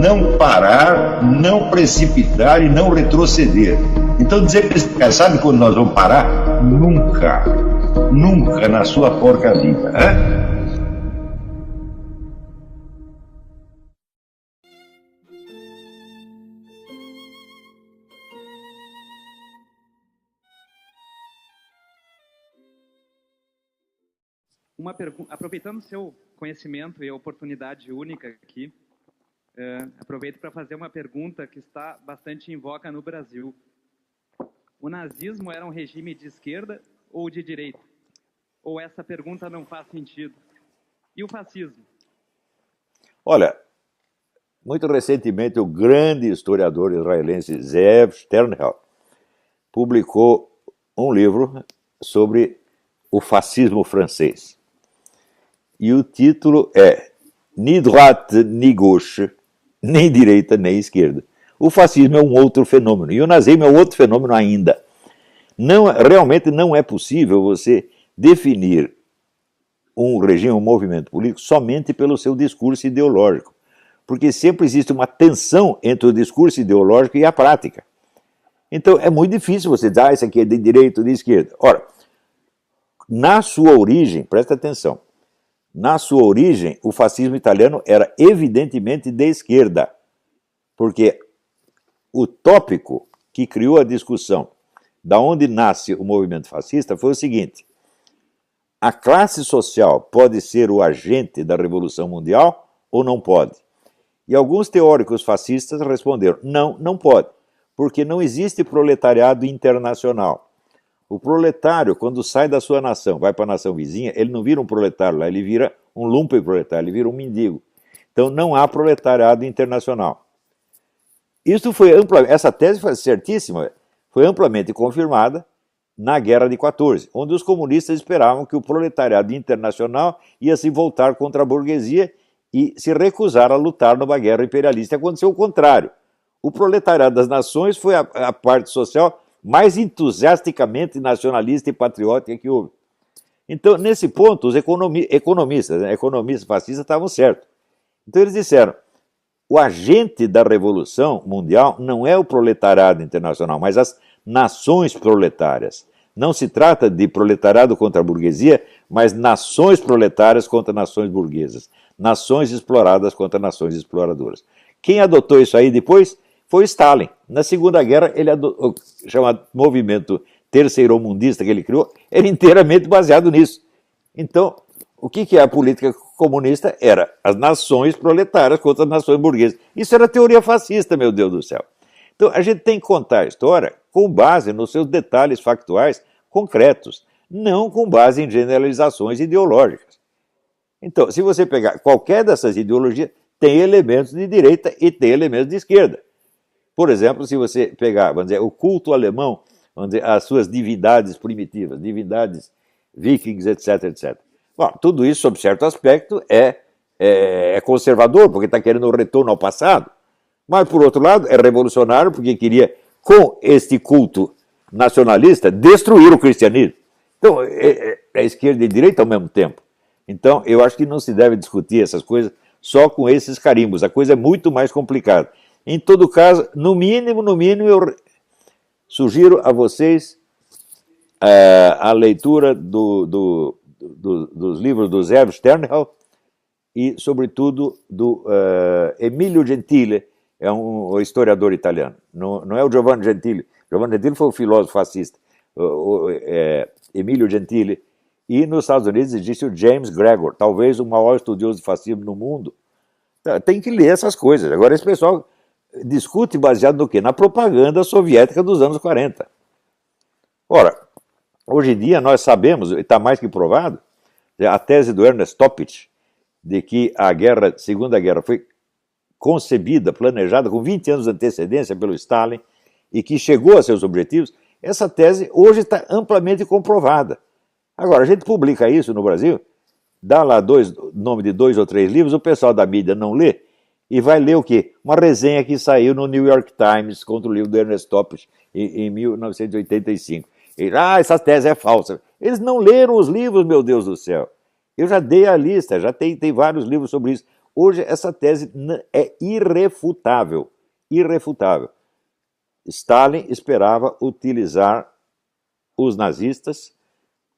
não parar, não precipitar e não retroceder. Então dizer para esse cara, sabe quando nós vamos parar? Nunca. Nunca na sua porca vida. Né? Aproveitando o seu conhecimento e a oportunidade única aqui, aproveito para fazer uma pergunta que está bastante em voga no Brasil. O nazismo era um regime de esquerda ou de direita? Ou essa pergunta não faz sentido? E o fascismo? Olha, muito recentemente o grande historiador israelense Zeev Sternhell publicou um livro sobre o fascismo francês. E o título é Ni droite ni gauche, nem direita nem esquerda. O fascismo é um outro fenômeno, e o nazismo é outro fenômeno ainda. Realmente não é possível você definir um regime, um movimento político, somente pelo seu discurso ideológico, porque sempre existe uma tensão entre o discurso ideológico e a prática. Então é muito difícil você dizer, isso aqui é de direita ou de esquerda. Ora, na sua origem, presta atenção, na sua origem, o fascismo italiano era evidentemente de esquerda, porque o tópico que criou a discussão da onde nasce o movimento fascista foi o seguinte: a classe social pode ser o agente da Revolução Mundial ou não pode? E alguns teóricos fascistas responderam, não, não pode, porque não existe proletariado internacional. O proletário, quando sai da sua nação, vai para a nação vizinha, ele não vira um proletário lá, ele vira um lumpenproletário, ele vira um mendigo. Então não há proletariado internacional. Essa tese foi certíssima, foi amplamente confirmada na Guerra de 14, onde os comunistas esperavam que o proletariado internacional ia se voltar contra a burguesia e se recusar a lutar numa guerra imperialista. Aconteceu o contrário. O proletariado das nações foi a parte social mais entusiasticamente nacionalista e patriótica que houve. Então, nesse ponto, os economistas fascistas estavam certos. Então eles disseram, o agente da Revolução Mundial não é o proletariado internacional, mas as nações proletárias. Não se trata de proletariado contra a burguesia, mas nações proletárias contra nações burguesas. Nações exploradas contra nações exploradoras. Quem adotou isso aí depois foi Stalin. Na Segunda Guerra, ele adotou o chamado movimento terceiromundista que ele criou, era inteiramente baseado nisso. Então, o que é a política comunista? Era as nações proletárias contra as nações burguesas. Isso era teoria fascista, meu Deus do céu. Então, a gente tem que contar a história com base nos seus detalhes factuais concretos, não com base em generalizações ideológicas. Então, se você pegar qualquer dessas ideologias, tem elementos de direita e tem elementos de esquerda. Por exemplo, se você pegar, vamos dizer, o culto alemão, vamos dizer, as suas divindades primitivas, divindades vikings, etc, etc. Bom, tudo isso, sob certo aspecto, é conservador, porque está querendo um retorno ao passado. Mas, por outro lado, é revolucionário, porque queria, com este culto nacionalista, destruir o cristianismo. Então, é esquerda e direita ao mesmo tempo. Então, eu acho que não se deve discutir essas coisas só com esses carimbos. A coisa é muito mais complicada. Em todo caso, no mínimo, eu sugiro a vocês a leitura dos livros do Zeev Sternhell e, sobretudo, do Emilio Gentile, é um historiador italiano. Não é o Giovanni Gentile. Giovanni Gentile foi um filósofo fascista. Emilio Gentile. E nos Estados Unidos existe o James Gregor, talvez o maior estudioso de fascismo no mundo. Tem que ler essas coisas. Agora, esse pessoal discute baseado no quê? Na propaganda soviética dos anos 40. Ora, hoje em dia nós sabemos, e está mais que provado, a tese do Ernest Toppich, de que a Segunda Guerra foi concebida, planejada com 20 anos de antecedência pelo Stalin e que chegou a seus objetivos, essa tese hoje está amplamente comprovada. Agora, a gente publica isso no Brasil, dá lá nome de 2 ou 3 livros, o pessoal da mídia não lê, e vai ler o quê? Uma resenha que saiu no New York Times contra o livro do Ernest Toppich em 1985. Essa tese é falsa. Eles não leram os livros, meu Deus do céu. Eu já dei a lista, já tem vários livros sobre isso. Hoje essa tese é irrefutável. Irrefutável. Stalin esperava utilizar os nazistas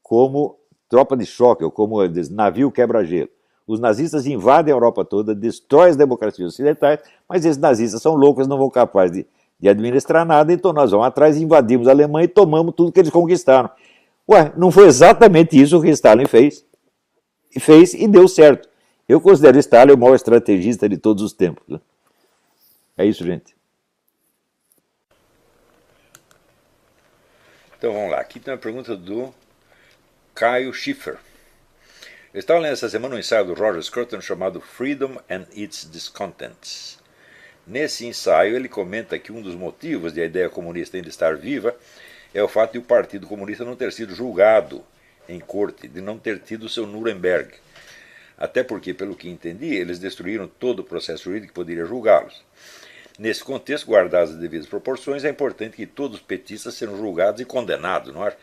como tropa de choque, ou como navio quebra-gelo. Os nazistas invadem a Europa toda, destroem as democracias ocidentais, mas esses nazistas são loucos, não vão capazes de administrar nada, então nós vamos atrás, invadimos a Alemanha e tomamos tudo que eles conquistaram. Ué, não foi exatamente isso que Stalin fez? Fez e deu certo. Eu considero Stalin o maior estrategista de todos os tempos. Né? É isso, gente. Então vamos lá, aqui tem uma pergunta do Caio Schiffer. Eu estava lendo essa semana um ensaio do Roger Scruton chamado Freedom and Its Discontents. Nesse ensaio ele comenta que um dos motivos de a ideia comunista ainda estar viva é o fato de o Partido Comunista não ter sido julgado em corte, de não ter tido seu Nuremberg. Até porque, pelo que entendi, eles destruíram todo o processo jurídico que poderia julgá-los. Nesse contexto, guardadas as devidas proporções, é importante que todos os petistas sejam julgados e condenados. Não é?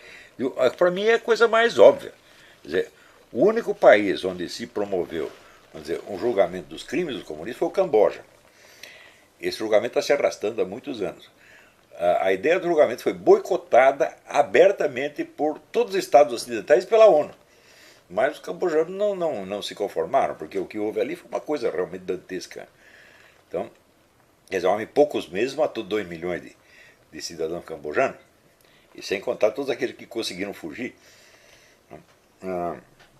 Para mim é a coisa mais óbvia. Quer dizer, o único país onde se promoveu, vamos dizer, um julgamento dos crimes dos comunistas foi o Camboja. Esse julgamento está se arrastando há muitos anos. A ideia do julgamento foi boicotada abertamente por todos os estados ocidentais e pela ONU. Mas os cambojanos não se conformaram, porque o que houve ali foi uma coisa realmente dantesca. Então, quer dizer, em poucos meses matou 2 milhões de cidadãos cambojanos, e sem contar todos aqueles que conseguiram fugir.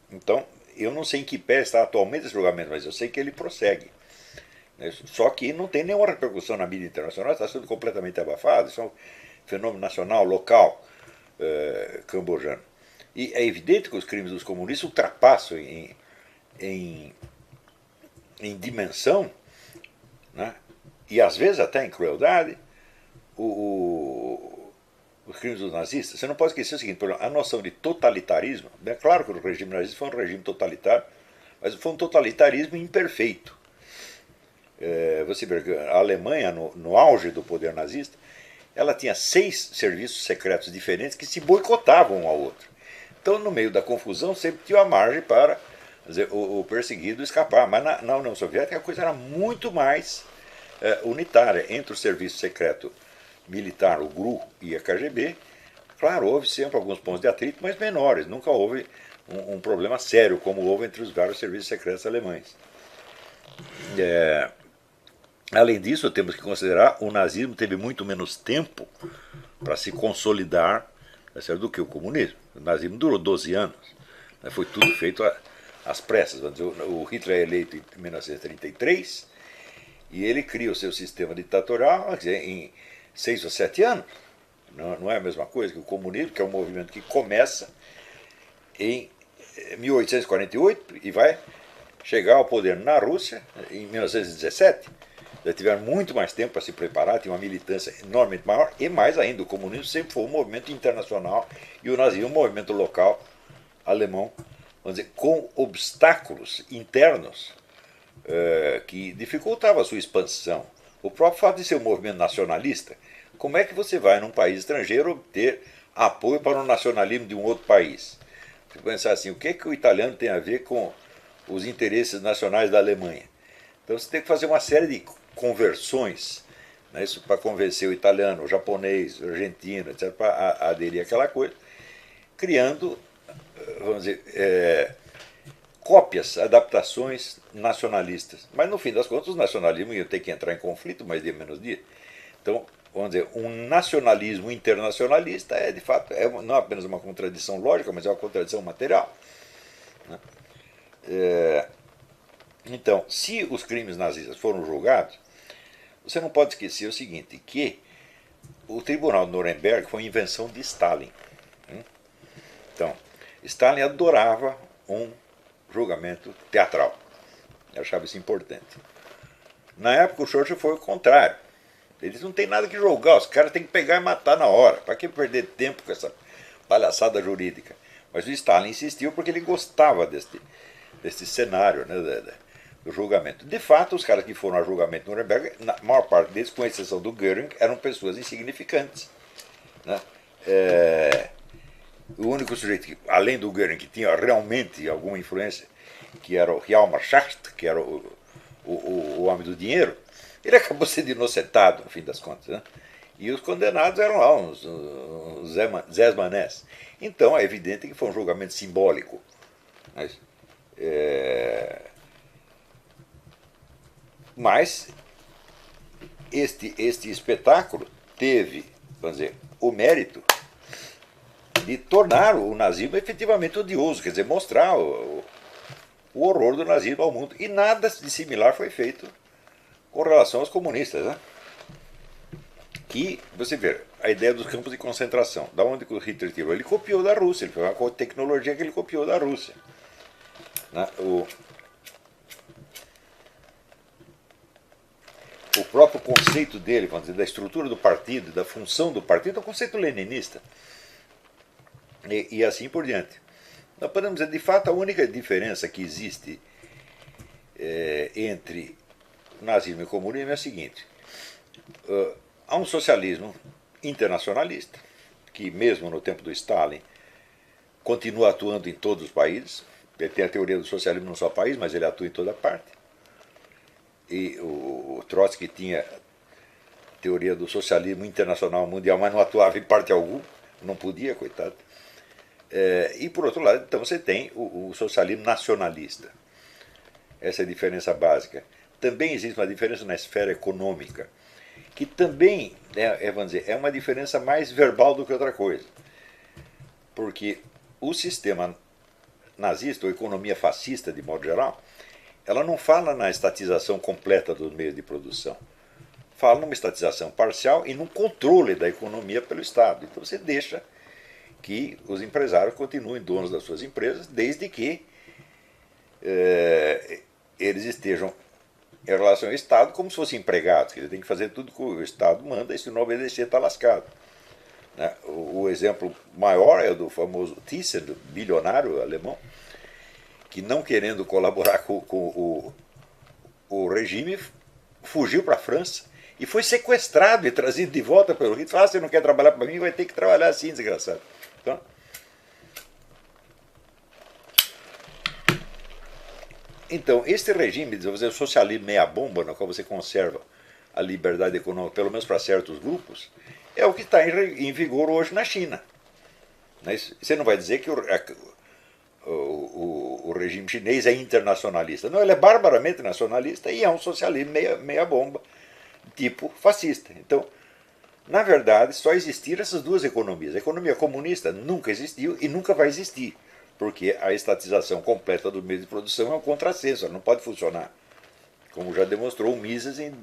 Então, eu não sei em que pé está atualmente esse julgamento, mas eu sei que ele prossegue. Só que não tem nenhuma repercussão na mídia internacional, está sendo completamente abafado, isso é um fenômeno nacional, local, cambojano. E é evidente que os crimes dos comunistas ultrapassam em dimensão, né, e às vezes até em crueldade, os crimes dos nazistas. Você não pode esquecer o seguinte, a noção de totalitarismo, é claro que o regime nazista foi um regime totalitário, mas foi um totalitarismo imperfeito. Você vê que a Alemanha, no auge do poder nazista, ela tinha 6 serviços secretos diferentes que se boicotavam um ao outro. Então, no meio da confusão, sempre tinha uma margem para dizer, o perseguido escapar. Mas na União Soviética a coisa era muito mais unitária. Entre o serviço secreto militar, o GRU e a KGB, claro, houve sempre alguns pontos de atrito, mas menores. Nunca houve um problema sério, como houve entre os vários serviços secretos alemães. Além disso, temos que considerar que o nazismo teve muito menos tempo para se consolidar do que o comunismo. O nazismo durou 12 anos. Foi tudo feito às pressas. Vamos dizer, o Hitler é eleito em 1933 e ele cria o seu sistema ditatorial, quer dizer, em 6 ou 7 anos. Não é a mesma coisa que o comunismo, que é um movimento que começa em 1848 e vai chegar ao poder na Rússia em 1917. Já tiveram muito mais tempo para se preparar, tinha uma militância enormemente maior, e mais ainda, o comunismo sempre foi um movimento internacional e o nazismo um movimento local alemão, vamos dizer, com obstáculos internos que dificultavam a sua expansão. O próprio fato de ser um movimento nacionalista, como é que você vai num país estrangeiro obter apoio para o nacionalismo de um outro país? Você pensar assim, o que o italiano tem a ver com os interesses nacionais da Alemanha? Então você tem que fazer uma série de conversões, né, isso para convencer o italiano, o japonês, o argentino, etc., para aderir àquela coisa, criando, vamos dizer, cópias, adaptações nacionalistas. Mas no fim das contas, os nacionalismos iam ter que entrar em conflito mais dia menos dia. Então, vamos dizer, um nacionalismo internacionalista é, de fato, não apenas uma contradição lógica, mas é uma contradição material. Né? Então, se os crimes nazistas foram julgados, você não pode esquecer o seguinte, que o Tribunal de Nuremberg foi uma invenção de Stalin. Então, Stalin adorava um julgamento teatral. Eu achava isso importante. Na época, o Churchill foi o contrário. Eles não tem nada que julgar, os caras têm que pegar e matar na hora. Para que perder tempo com essa palhaçada jurídica? Mas o Stalin insistiu porque ele gostava desse cenário, né, do julgamento. De fato, os caras que foram a julgamento no Nuremberg, na maior parte deles, com exceção do Göring, eram pessoas insignificantes. Né? O único sujeito, além do Göring, que tinha realmente alguma influência, que era o Hjalmar Schacht, que era o o homem do dinheiro, ele acabou sendo inocentado, no fim das contas, né? E os condenados eram lá uns Zés Manés. Então é evidente que foi um julgamento simbólico. Mas este espetáculo teve, vamos dizer, o mérito de tornar o nazismo efetivamente odioso, quer dizer, mostrar o horror do nazismo ao mundo. E nada de similar foi feito com relação aos comunistas, né? Que, você vê, a ideia dos campos de concentração, da onde o Hitler tirou? Ele copiou da Rússia, ele foi uma tecnologia que ele copiou da Rússia. Né? O próprio conceito dele, vamos dizer, da estrutura do partido, da função do partido, é um conceito leninista. E assim por diante. Nós podemos dizer, de fato, a única diferença que existe entre nazismo e comunismo é a seguinte. Há um socialismo internacionalista, que mesmo no tempo do Stalin continua atuando em todos os países. Ele tem a teoria do socialismo num só país, mas ele atua em toda parte. E o Trotsky tinha a teoria do socialismo internacional mundial, mas não atuava em parte alguma, não podia, coitado. E por outro lado, então você tem o socialismo nacionalista. Essa é a diferença básica. Também existe uma diferença na esfera econômica, que também vamos dizer, é uma diferença mais verbal do que outra coisa. Porque o sistema nazista, ou economia fascista de modo geral, ela não fala na estatização completa dos meios de produção. Fala numa estatização parcial e num controle da economia pelo Estado. Então você deixa que os empresários continuem donos das suas empresas, desde que eles estejam em relação ao Estado como se fossem empregados, que ele tem que fazer tudo que o Estado manda, e se não obedecer está lascado. Né? O exemplo maior é o do famoso Thyssen, do bilionário alemão, que não querendo colaborar com o regime, fugiu para a França e foi sequestrado e trazido de volta pelo Hitler. Falou, você não quer trabalhar para mim, vai ter que trabalhar assim, desgraçado. Então, este regime, vamos dizer, o socialismo meia-bomba, no qual você conserva a liberdade econômica, pelo menos para certos grupos, é o que está em vigor hoje na China. Você não vai dizer que o regime chinês é internacionalista. Não, ele é barbaramente nacionalista e é um socialismo meia-bomba, tipo fascista. Então, na verdade, só existiram essas duas economias. A economia comunista nunca existiu e nunca vai existir, porque a estatização completa do meio de produção é um contrassenso, ela não pode funcionar, como já demonstrou o Mises em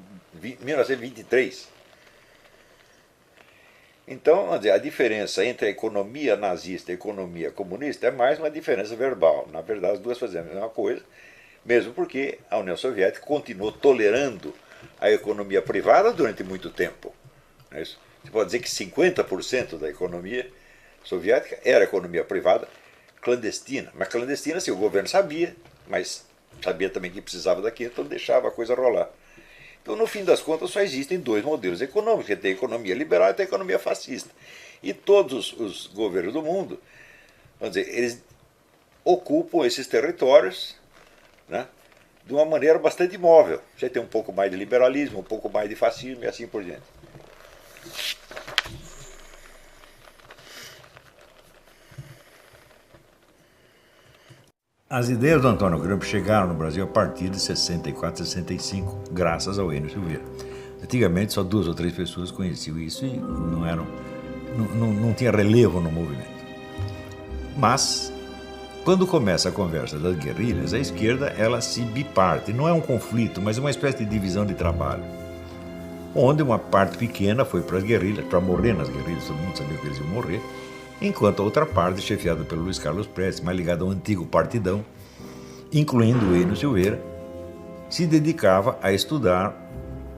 1923. Então, vamos dizer, a diferença entre a economia nazista e a economia comunista é mais uma diferença verbal. Na verdade, as duas fazem a mesma coisa, mesmo porque a União Soviética continuou tolerando a economia privada durante muito tempo. Você pode dizer que 50% da economia soviética era economia privada, clandestina. Mas clandestina, sim, o governo sabia, mas sabia também que precisava daquilo, então deixava a coisa rolar. Então, no fim das contas, só existem dois modelos econômicos, que tem a economia liberal e tem a economia fascista. E todos os governos do mundo, vamos dizer, eles ocupam esses territórios, né, de uma maneira bastante móvel. Você tem um pouco mais de liberalismo, um pouco mais de fascismo e assim por diante. As ideias do Antônio Gramsci chegaram no Brasil a partir de 64, 65, graças ao Enio Silveira. Antigamente só 2 ou 3 pessoas conheciam isso e não tinha relevo no movimento. Mas, quando começa a conversa das guerrilhas, a esquerda ela se biparte. Não é um conflito, mas uma espécie de divisão de trabalho. Onde uma parte pequena foi para as guerrilhas, para morrer nas guerrilhas, todo mundo sabia que eles iam morrer, enquanto a outra parte, chefiada pelo Luiz Carlos Prestes, mais ligada ao antigo partidão, incluindo o Enio Silveira, se dedicava a estudar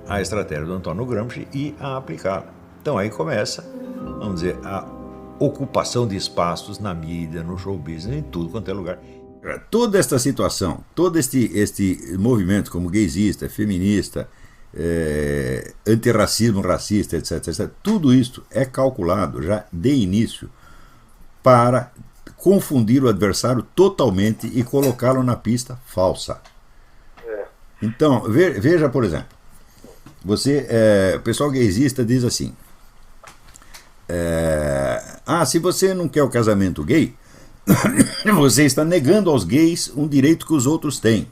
a estratégia do Antônio Gramsci e a aplicá-la. Então aí começa, vamos dizer, a ocupação de espaços na mídia, no show business, em tudo quanto é lugar. Toda esta situação, todo este movimento como gaysista, feminista, antirracismo, racista, etc., tudo isso é calculado já de início para confundir o adversário totalmente e colocá-lo na pista falsa. Então, veja, por exemplo, o pessoal gaysista diz assim, se você não quer o casamento gay, você está negando aos gays um direito que os outros têm.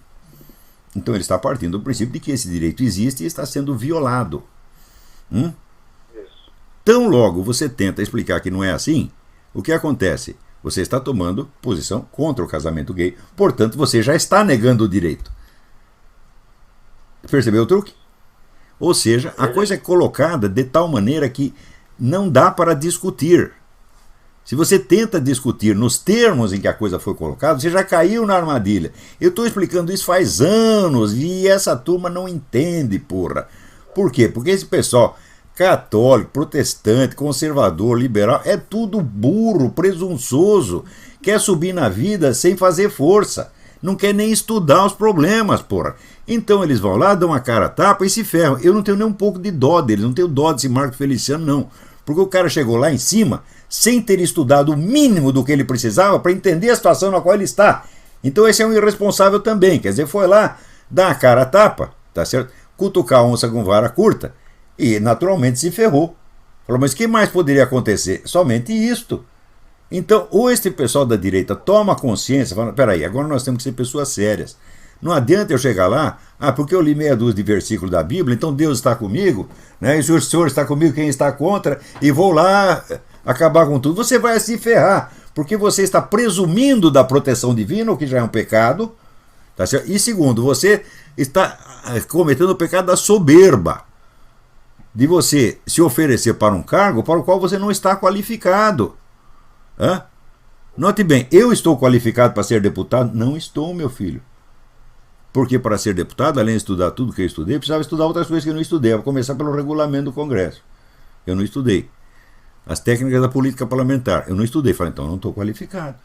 Então ele está partindo do princípio de que esse direito existe e está sendo violado. Tão logo você tenta explicar que não é assim, o que acontece? Você está tomando posição contra o casamento gay, portanto você já está negando o direito. Percebeu o truque? Ou seja, a coisa é colocada de tal maneira que não dá para discutir. Se você tenta discutir nos termos em que a coisa foi colocada, você já caiu na armadilha. Eu estou explicando isso faz anos e essa turma não entende, porra. Por quê? Porque esse pessoal católico, protestante, conservador, liberal, é tudo burro, presunçoso, quer subir na vida sem fazer força, não quer nem estudar os problemas, porra. Então eles vão lá, dão a cara a tapa e se ferram. Eu não tenho nem um pouco de dó deles, não tenho dó desse Marco Feliciano, não. Porque o cara chegou lá em cima sem ter estudado o mínimo do que ele precisava para entender a situação na qual ele está. Então esse é um irresponsável também, quer dizer, foi lá, dar a cara a tapa, tá certo? Cutucar a onça com vara curta e naturalmente se ferrou. Falou, mas o que mais poderia acontecer? Somente isto. Então, ou este pessoal da direita toma consciência, fala, peraí, agora nós temos que ser pessoas sérias. Não adianta eu chegar lá, porque eu li meia dúzia de versículos da Bíblia, então Deus está comigo, né? E se o Senhor está comigo, quem está contra, e vou lá acabar com tudo. Você vai se ferrar, porque você está presumindo da proteção divina, o que já é um pecado, tá certo? E segundo, você está cometendo o pecado da soberba, de você se oferecer para um cargo para o qual você não está qualificado. Note bem, eu estou qualificado para ser deputado? Não estou, meu filho. Porque para ser deputado, além de estudar tudo que eu estudei, precisava estudar outras coisas que eu não estudei. Eu vou começar pelo regulamento do Congresso. Eu não estudei. As técnicas da política parlamentar. Eu não estudei. Falei, então eu não estou qualificado.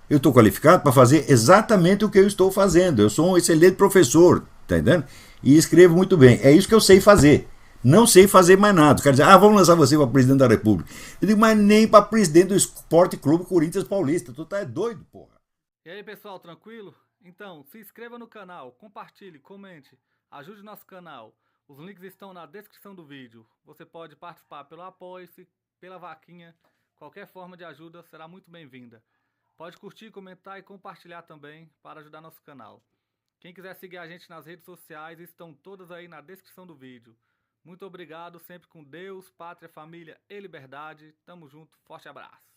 Eu estou qualificado para fazer exatamente o que eu estou fazendo. Eu sou um excelente professor, tá entendendo? E escrevo muito bem. É isso que eu sei fazer. Não sei fazer mais nada. Quer dizer, vamos lançar você para presidente da República. Eu digo, mas nem para presidente do Esporte Clube Corinthians Paulista. Tu tá doido, porra. E aí, pessoal, tranquilo? Então, se inscreva no canal, compartilhe, comente, ajude nosso canal. Os links estão na descrição do vídeo. Você pode participar pelo Apoie-se, pela vaquinha. Qualquer forma de ajuda será muito bem-vinda. Pode curtir, comentar e compartilhar também para ajudar nosso canal. Quem quiser seguir a gente nas redes sociais, estão todas aí na descrição do vídeo. Muito obrigado, sempre com Deus, pátria, família e liberdade. Tamo junto, forte abraço.